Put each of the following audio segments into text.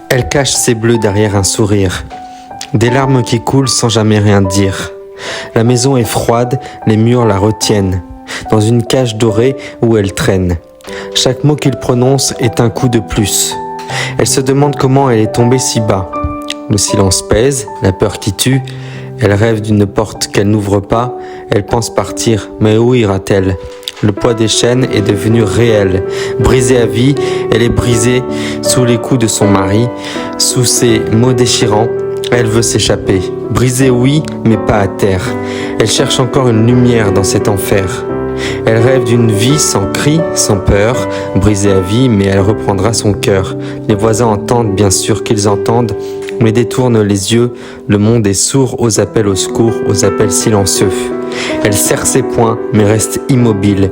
Elle cache ses bleus derrière un sourire, des larmes qui coulent sans jamais rien dire. La maison est froide, les murs la retiennent, dans une cage dorée où elle traîne. Chaque mot qu'il prononce est un coup de plus. Elle se demande comment elle est tombée si bas. Le silence pèse, la peur qui tue. Elle rêve d'une porte qu'elle n'ouvre pas. Elle pense partir, mais où ira-t-elle ? Le poids des chaînes est devenu réel. Brisée à vie, elle est brisée sous les coups de son mari, sous ses mots déchirants. Elle veut s'échapper. Brisée, oui, mais pas à terre. Elle cherche encore une lumière dans cet enfer. Elle rêve d'une vie sans cri, sans peur, brisée à vie, mais elle reprendra son cœur. Les voisins entendent, bien sûr qu'ils entendent, mais détournent les yeux. Le monde est sourd aux appels au secours, aux appels silencieux. Elle serre ses poings, mais reste immobile,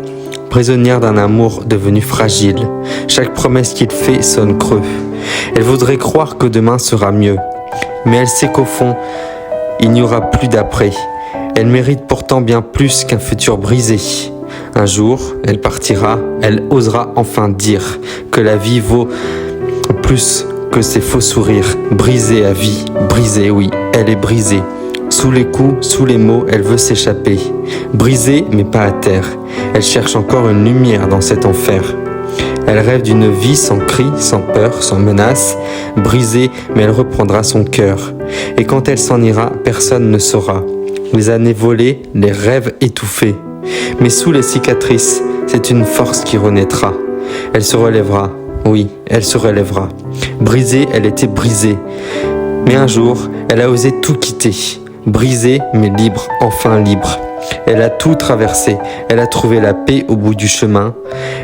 prisonnière d'un amour devenu fragile. Chaque promesse qu'il fait sonne creux. Elle voudrait croire que demain sera mieux, mais elle sait qu'au fond, il n'y aura plus d'après. Elle mérite pourtant bien plus qu'un futur brisé. Un jour, elle partira, elle osera enfin dire que la vie vaut plus que ses faux sourires. Brisée à vie, brisée, oui, elle est brisée. Sous les coups, sous les mots, elle veut s'échapper. Brisée, mais pas à terre. Elle cherche encore une lumière dans cet enfer. Elle rêve d'une vie sans cri, sans peur, sans menace. Brisée, mais elle reprendra son cœur. Et quand elle s'en ira, personne ne saura. Les années volées, les rêves étouffés. Mais sous les cicatrices, c'est une force qui renaîtra. Elle se relèvera, oui, elle se relèvera. Brisée, elle était brisée. Mais un jour, elle a osé tout quitter. Brisée, mais libre, enfin libre. Elle a tout traversé, elle a trouvé la paix au bout du chemin.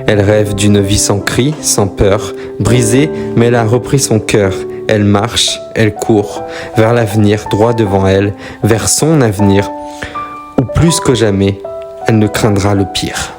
Elle rêve d'une vie sans cri, sans peur. Brisée, mais elle a repris son cœur. Elle marche, elle court, vers l'avenir, droit devant elle, vers son avenir, où plus que jamais, elle ne craindra le pire.